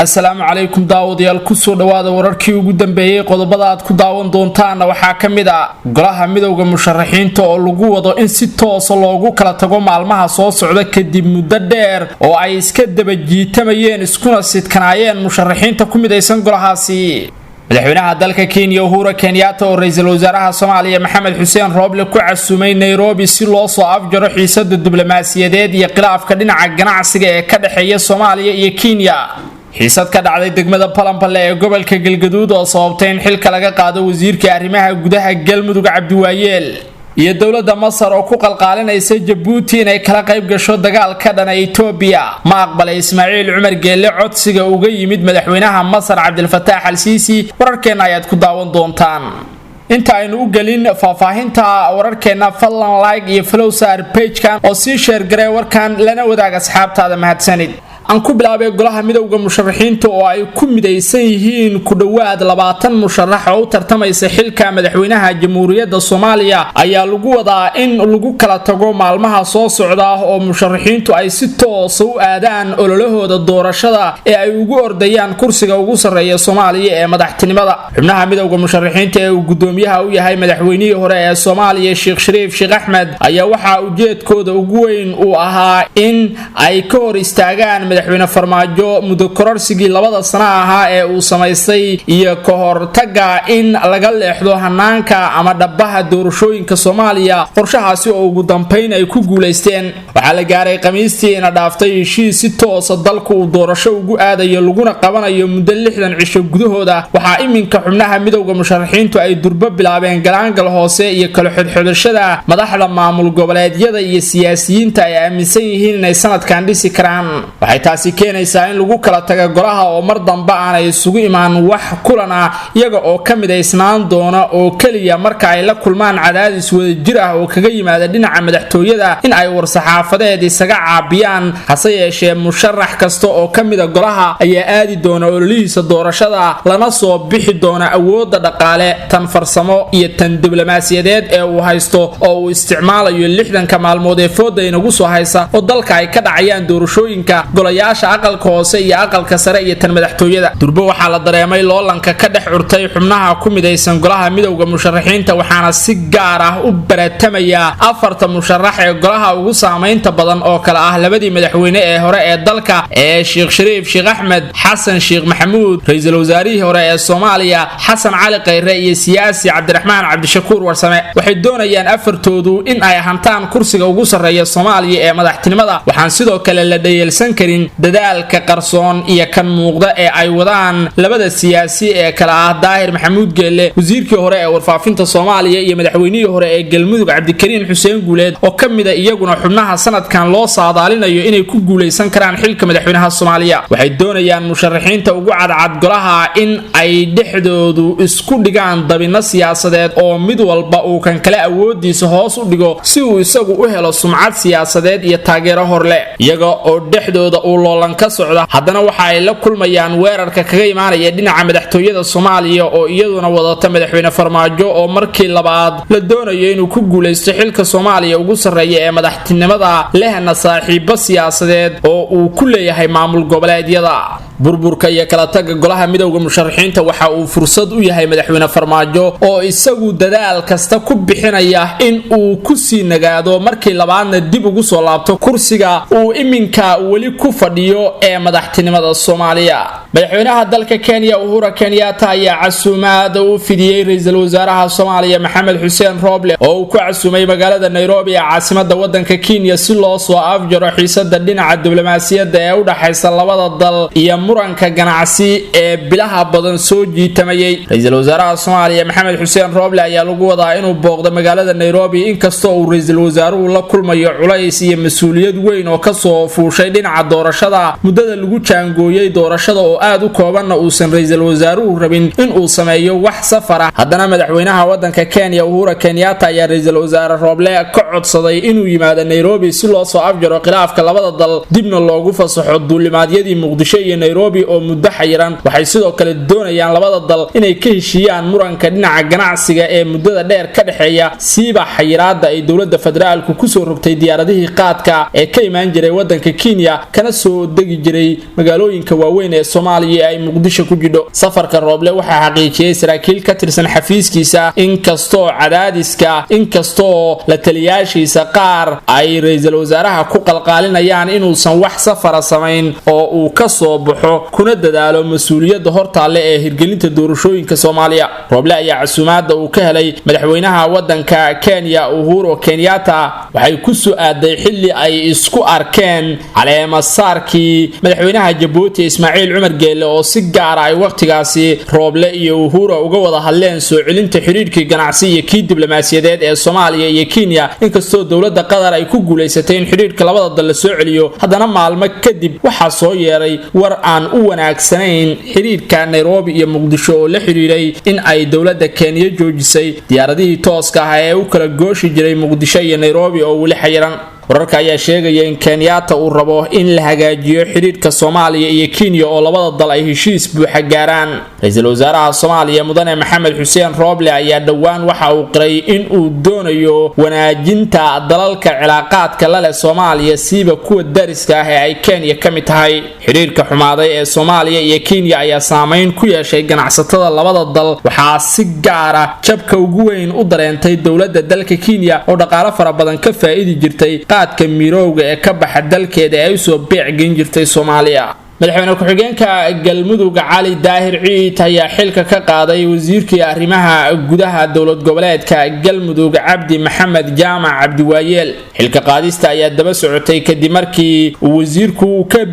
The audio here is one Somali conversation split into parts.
السلام عليكم داود يالكسو دواada wararkii ugu dambeeyay qodobada aad ku daawan doontaan waxa kamid ah golaha midowga musharaxiinta oo lagu wado in si toos loogu kala tago maalmaha soo socda kadib muddo dheer oo ay iska daba jiitamayeen iskuna sidkanaayeen musharaxiinta ku midaysan golahaasi madaxweynaha dalka Kenya Uhuru Kenyatta oo ra'iisul wasaaraha Soomaaliya Maxamed Xuseen Rooble ku casuumay Nairobi si loo soo afjaro xiisadda diblomaasiyadeed iyo khilaafka dhinaca ganacsiga ee ka dhaxeeya Soomaaliya iyo Kenya xiisad ka dhacday degmada Palanpale ee gobolka Galgaduud oo sababtay in xilka laga qaado wasiirka arrimaha gudaha Galmudug Cabdiwaayeel iyo dawladda Masar oo ku qalqaalinaysa Djibouti inay kala qayb gasho dagaalka dhan Ethiopia ma aqbalay Ismaaciil Cumar Geelle codsiga uga yimid madaxweynaha Masar Abdel Fattah al-Sisi wararkeena ayaad ku daawan doontaan inta aynu u galin faahfaahinta wararkeena fadlan like iyo follow saar page-kan oo si share garay warkan lana wadaaga asxaabtaada mahadsanid aan ku bilaabay golaha midowga musharaxiinta oo ay ku midaysan yihiin ku dhawaad 20 musharax oo tartamaysa xilka madaxweynaha jamhuuriyadda Soomaaliya ayaa lagu wadaa in lagu kala tago maalmaha soo socda oo musharaxiintu ay si toos u aadaan ololahooda doorashada ee ay ugu ordayaan kursiga ugu sareeya Soomaaliya ee madaxtinimada xubnaha midowga musharaxiinta ee gudoomiyaha u yahay madaxweynihii hore ee Soomaaliya Sheekh Shariif Sheekh Ahmed ayaa waxa ujeedkooda ugu weyn uu ahaa in ay ka hor istaagaan madaxweyne farmaajo muddo kororsigii 2 sano ahaa ee uu samaystay iyo ka hortaga in laga leexdo hanaanka ama dhabaha doorashooyinka Soomaaliya qorshahaasi oo ugu dambeyn ay ku guuleysteen waxa la gaaray Khamiistii in dhaaftay heshiis si toos ah dalku uu doorasho ugu aadayo laguna qabanayo muddo 60 cisho gudahooda waxa iminka xubnaha midowga musharaxiintu ay durba bilaabeen galaangal hoose iyo kala xidhxidhashada madaxda maamul goboleedyada iyo siyaasiyiinta ay aaminsan yihiin inay sanadkan dhisi karaan taasi keenaysa in lagu kala tago golaha oo mar dambe aan ay isugu imaan wax kulana iyaga oo kamidaysnaan doona oo kaliya marka ay la kulmaan cadaadis wadajir ah oo kaga yimaada dhinaca madaxtooyada in ay war-saxaafadeed isaga caabiyaan hase yeeshee musharax kasta oo kamida golaha ayaa aadi doona ololihiisa doorashada lana soo bixi doona awoodda dhaqaale tan farsamo iyo tan diblomaasiyadeed ee uu haysto oo uu isticmaalayo 60 maalmood ee fooda inagu soo haysa oo dalka ay ka dhacayaan doorashooyinka golayaasha aqalka hoose iyo aqalka sare iyo tan madaxtooyada durba waxa la dareemay loolanka ka dhex urtay xubnaha ku midaysan golaha midowga musharaxiinta waxaana si gaar ah u baratamaya 4 musharax ee golaha ugu saameynta badan oo kala ah labadii madaxweyne ee hore ee dalka ee Sheekh Shariif Sheekh Ahmed Xasan Sheekh Maxamuud ra'iisul wasaarihii hore ee Soomaaliya Xasan Cali Khayre iyo siyaasi Cabdiraxmaan Cabdishakuur Warsame waxay doonayaan afartoodu in ay hantaan kursiga ugu sareeya Soomaaliya ee madaxtinimada waxaan sidoo kale la dhayeelsan karin dadaalka qarsoon iyo kan muuqda ee ay wadaan labada siyaasi ee kala ah Daahir Maxamuud Geelle wasiirkii hore ee warfaafinta Soomaaliya iyo madaxweynihii hore ee Galmudug Cabdikariin Xuseen Guuleed oo kamida iyaguna xubnaha sanadkan loo saadaalinayo inay ku guuleysan karaan xilka madaxweynaha Soomaaliya waxay doonayaan musharaxiinta ugu cadcad golaha in ay dhexdoodu isku dhigaan dabina siyaasadeed oo mid walba uu kan kale awoodiisa hoos u dhigo si uu isagu u helo sumcad siyaasadeed iyo taageero horle iyaga oo dhexdooda uu loolan ka socda haddana waxa ay la kulmayaan weerarka kaga imaanaya dhinaca madaxtooyada Soomaaliya oo iyaduna wadata madaxweyne farmaajo oo markii labaad la doonayo inuu ku guuleysto xilka Soomaaliya ugu sareeya ee madaxtinimada lehna saaxiibo siyaasadeed oo uu ku leeyahay maamul goboleedyada burburka iyo kala taga golaha midowga musharaxiinta waxa uu fursad u yahay madaxweyne farmaajo oo isagu dadaal kasta ku bixinaya in uu ku sii nagaado markii labaadna dib ugu soo laabto kursiga uu iminka wali ku fadhiyo ee madaxtinimada Soomaaliya madaxweynaha dalka Kenya Uhuru Kenyatta ayaa casuumaad u fidiyay ra'iisul wasaaraha Soomaaliya Maxamed Xuseen Rooble oo uu ku casuumay magaalada Nairobi ee caasimadda wadanka Kenya si loo soo afjaro xiisadda dhinaca diblomaasiyadda ee u dhaxaysa labada dal iyo muranka ganacsi ee bilaha badan soo jiitamayay ra'iisul wasaaraha Soomaaliya Maxamed Xuseen Rooble ayaa lagu wadaa inuu booqdo magaalada Nairobi inkastoo uu ra'iisul wasaaruhu la kulmayo culays iyo mas'uuliyad weyn oo ka soo fuushay dhinaca doorashada muddada lagu jaangooyay doorashada oo aad u koobanna uusan ra'iisul wasaaruhu rabin in uu sameeyo wax safar ah haddana madaxweynaha wadanka Kenya Uhuru Kenyatta ayaa ra'iisul wasaare Rooble ka codsaday inuu yimaado Nairobi si loo soo afjaro khilaafka labada dal dibna loogu fasaxo duulimaadyadii Muqdisho iyo Nairobi oo muddo xayiran waxay sidoo kale doonayaan labada dal inay ka heshiiyaan muranka dhinaca ganacsiga ee muddada dheer ka dhaxeeya siiba xayiraada ay dawladda federaalku ku soo rogtay diyaaradihii qaadka ee ka imaan jiray wadanka Kenya kana soo degi jiray magaalooyinka waaweyn ee Soomaaliya Soomaaliya ay Muqdisho ku jidho safarka Rooble waxa xaqiijiyay saraakiil ka tirsan xafiiskiisa inkastoo cadaadiska inkastoo la taliyaashiisa qaar ay ra'iisul wasaaraha ku qalqaalinayaan inuusan wax safar samayn oo uu ka soo baxo kuna dadaalo mas'uuliyadda hortaale ee hirgelinta doorashooyinka Soomaaliya Rooble ayaa casuumaadda uu ka helay madaxweynaha wadanka Kenya Uhuru Kenyatta waxay ku soo aaday xilli ay isku arkeen caleema saarkii madaxweynaha Djibouti Ismaaciil Cumar Geelle oo si gaar ah ay waqtigaasi Rooble iyo Uhuru uga wada hadleen soo celinta xiriirkii ganacsi iyo kii diblomaasiyadeed ee Soomaaliya iyo Kenya inkastoo dawladda Qatar ay ku guuleysatay in xiriirka labada dal la soo celiyo haddana maalmo kadib waxa soo yeeray war aan u wanaagsanayn xiriirka Nairobi iyo Muqdisho oo la xiriiray in ay dawladda Kenya joojisay diyaaradihii tooska ah ee u kala gooshi jiray Muqdisho iyo Nairobi oo wali xayiran wararka ayaa sheegaya in Kenyatta uu rabo in la hagaajiyo xiriirka Soomaaliya iyo Kenya oo labada dal ay heshiis buuxa gaaraan ra'iisul wasaaraha Soomaaliya Mudane Maxamed Xuseen Rooble ayaa dhawaan waxa uu qiray in uu doonayo wanaajinta dalalka cilaaqaadka la leh Soomaaliya siiba kuwa dariska ah ee ay Kenya ka mid tahay xiriirka xumaaday ee Soomaaliya iyo Kenya ayaa saameyn ku yeeshay ganacsatada labada dal waxa si gaar ah jabka ugu weyn u dareentay dawladda dalka Kenya oo dhaqaale fara badan ka faa'iidi jirtay qaadka mirowga ee ka baxa dalkeeda ay soo beecgin jirtay Soomaaliya madaxweyne ku-xigeenka galmudug Cali Daahir Ciid ayaa xilka ka qaaday wasiirkii arrimaha gudaha dowlad goboleedka galmudug Cabdi Maxamed Jaamac Cabdi Waayeel xilka qaadista ayaa daba socotay kadib markii wasiirku ka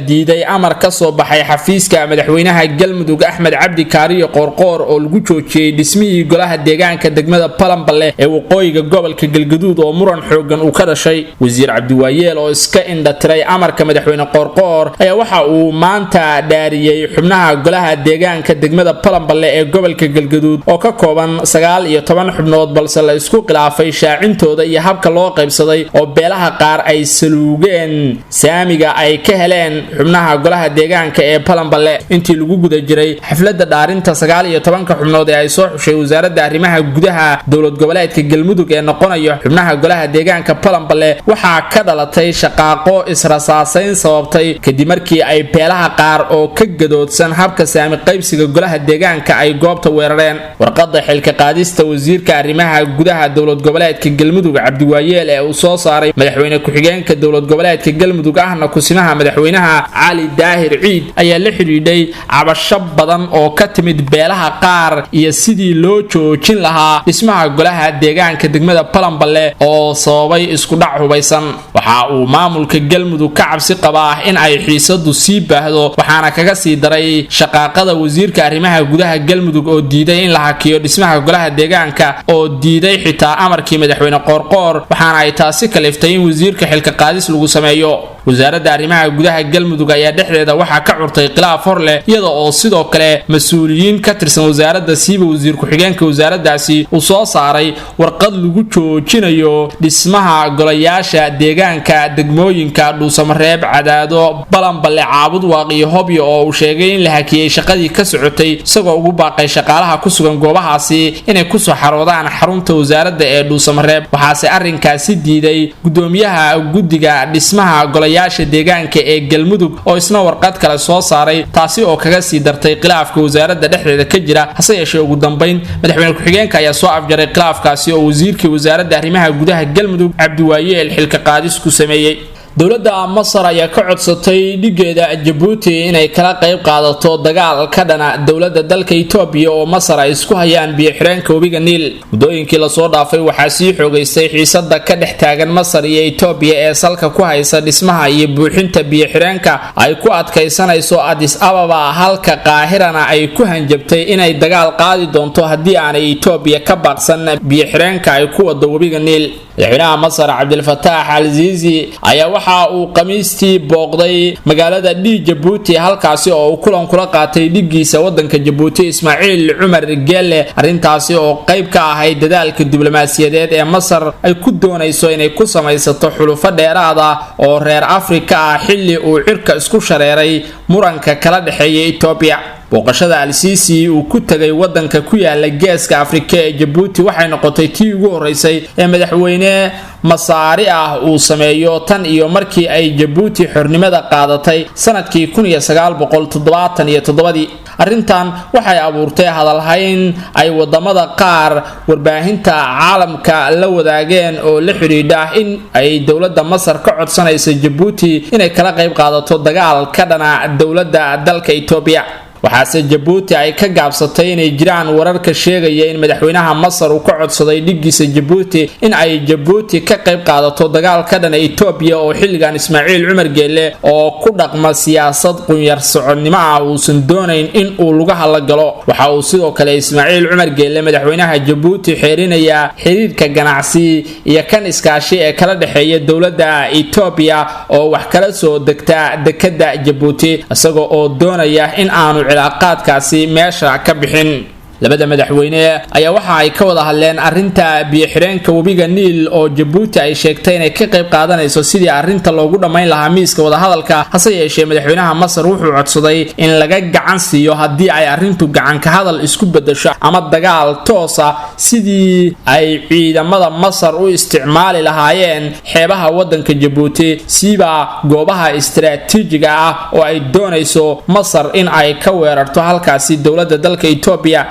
diiday amar ka soo baxay xafiiska madaxweynaha galmudug Axmed Cabdi Kaariyo Qoorqoor oo lagu joojiyay dhismihii golaha deegaanka degmada Palanballe ee waqooyiga gobolka Galgaduud oo muran xoogan uu ka dhashay wasiir Cabdi Waayeel oo iska indhatiray amarka madaxweyne Qoorqoor ayaa waxa uu maanta dhaariyay xubnaha golaha deegaanka degmada Palanballe ee gobolka Galgaduud oo ka kooban 19 xubnood balse la isku khilaafay shaacintooda iyo habka loo qaybsaday oo beelaha qaar ay saluugeen saamiga ay ka heleen xubnaha golaha deegaanka ee Palanballe intii lagu guda jiray xafladda dhaarinta 19 xubnood ee ay soo xushay wasaaradda arrimaha gudaha dowlad goboleedka Galmudug ee noqonayo xubnaha golaha deegaanka Palanballe waxa ka dhalatay shaqaaqo israsaasayn sababtay kadib markii ay beelaha qaar oo ka gadoodsan habka saami qaybsiga golaha deegaanka ay goobta weerareen warqadda xilka qaadista wasiirka arrimaha gudaha dowlad goboleedka Galmudug Cabdi Waayeel ee uu soo saaray madaxweyne ku-xigeenka dowlad goboleedka Galmudug ahna kusimaha madaxweynaha Cali Daahir Ciid ayaa la xiriiday cabasho badan oo ka timid beelaha qaar iyo sidii loo joojin lahaa dhismaha golaha deegaanka degmada Palanballe oo sababay isku dhac hubaysan waxa uu maamulka Galmudug ka cabsi qabaa in ay xiisadu sii baahdo waxaana kaga sii daray shaqaaqada wasiirka arrimaha gudaha Galmudug oo diiday in la hakiyo dhismaha golaha deegaanka oo diiday xitaa amarkii madaxweyne Qoorqoor waxaana ay taasi kaliftay in wasiirka xilka qaadis lagu sameeyo wasaaradda arrimaha gudaha Galmudug ayaa dhexdeeda waxa ka curtay khilaaf hor leh iyada oo sidoo kale mas'uuliyiin ka tirsan wasaaradda siiba wasiir ku-xigeenka wasaaraddaasi uu soo saaray warqad lagu joojinayo dhismaha golayaasha deegaanka degmooyinka Dhuusamareeb Cadaado Palanballe Caabud Waaq iyo Hobyo oo uu sheegay in la hakiyay shaqadii ka socotay isagoo ugu baaqay shaqaalaha ku sugan goobahaasi inay ku soo xaroodaan xarunta wasaaradda ee Dhuusamareeb waxaase arrinkaasi diiday gudoomiyaha guddiga dhismaha golayaasha deegaanka ee Galmudug oo isna warqad kale soo saaray taasi oo kaga sii dartay khilaafka wasaaradda dhexdeeda ka jira hase yeeshee ugu dambeyn madaxweyne ku-xigeenka ayaa soo afjaray khilaafkaasi oo wasiirkii wasaaradda arrimaha gudaha Galmudug Cabdi Waayeel xilka qaadis ku sameeyay dowladda Masar ayaa ka codsatay dhigeeda Djibouti inay kala qayb qaadato dagaal ka dhana dowladda dalka Itoobiya oo Masar ay isku hayaan biyo xireenka webiga Niil mudooyinkii la soo dhaafay waxaa sii xoogaystay xiisadda ka dhex taagan Masar iyo Itoobiya ee salka ku haysa dhismaha iyo buuxinta biyo xireenka ay ku adkaysanayso Addis Ababa halka Qaahirana ay ku hanjabtay inay dagaal qaadi doonto haddii aanay Itoobiya ka baaqsan biyo xireenka ay ku wado webiga Niil madaxweynaha Masar Abdel Fattah al-Sisi ayaa waxa uu qamiistii booqday magaalada Djibouti halkaasi oo uu kulan kula qaatay dhigiisa wadanka Djibouti Ismaaciil Cumar Geelle arintaasi oo qayb ka ahayd dadaalka diblomaasiyadeed ee Masar ay ku doonayso inay ku samaysato xulufo dheeraad ah oo reer Afrika ah xilli uu cirka isku shareeray muranka kala dhaxeeya Itoobiya booqashada al-Sisi uu ku tagay wadanka ku yaala geeska Afrika ee Djibouti waxay noqotay tii ugu horeysay ee madaxweyne masaari ah uu sameeyo tan iyo markii ay Djibouti xornimada qaadatay sanadkii 1977 arrintan waxay abuurtay hadalhayn ay wadamada qaar warbaahinta caalamka la wadaageen oo la xiriidha in ay dawladda Masar ka codsanayso Djibouti inay kala qayb qaadato dagaal ka dhana dawladda dalka Itoobiya waxaase Djibouti ay ka gaabsatay inay jiraan wararka sheegaya in madaxweynaha Masar uu ka codsaday dhigiisa Djibouti in ay Djibouti ka qayb qaadato dagaal ka dhana Itoobiya oo xilligan Ismaaciil Cumar Geelle oo ku dhaqma siyaasad qunyar soconimo ah uusan doonayn in uu lugaha la galo waxa uu sidoo kale Ismaaciil Cumar Geelle madaxweynaha Djibouti xeerinaya xiriirka ganacsi iyo kan iskaashi ee kala dhaxeeya dawladda Itoobiya oo wax kala soo degta dekada Djibouti isagoo oo doonaya in aanu cilaaqaadkaasi meesha ka bixin labada madaxweyne ayaa waxa ay ka wada hadleen arinta biyo-xireenka webiga Niil oo Djibouti ay sheegtay inay ka qayb qaadanayso sidii arinta loogu dhameyn lahaa miiska wada hadalka hase yeeshee madaxweynaha Masar wuxuu codsaday in laga gacan siiyo hadii ay arintu gacan ka hadal isku bedesho ama dagaal toos ah sidii ay ciidamada Masar u isticmaali lahaayeen xeebaha wadanka Djibouti siba goobaha istiraatiijiga ah oo ay doonayso Masar in ay ka weerarto halkaasi dawladda dalka Itoobiya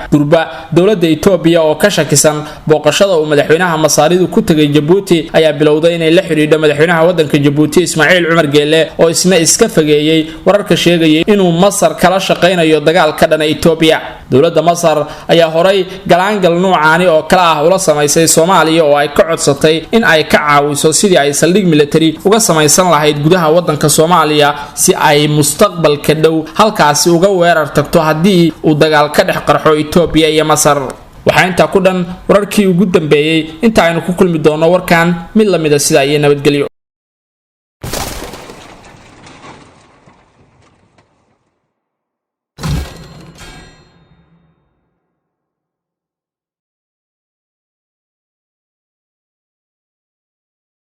dawladda Itoobiya oo ka shakisan booqashada uu madaxweynaha Masaaridu ku tagay Djibouti ayaa bilowday inay la xiriidho madaxweynaha wadanka Djibouti Ismaaciil Cumar Geelle oo isna iska fageeyay wararka sheegaya inuu Masar kala shaqeynayo dagaal ka dhana Itoobiya dawladda Masar ayaa horay galaangal noocaani oo kala ah ula sameysay Soomaaliya oo ay ka codsatay in ay ka caawiso sidii ay saldhig military uga sameysan lahayd gudaha wadanka Soomaaliya si ay mustaqbalka dhow halkaasi uga weerar tagto hadii uu dagaal ka dhex qarxo Itoobiya iyo Masar waxaa inta ku dhan wararkii ugu dambeeyay inta aynu ku kulmi doono warkan mid lamida sida ay nabadgelyo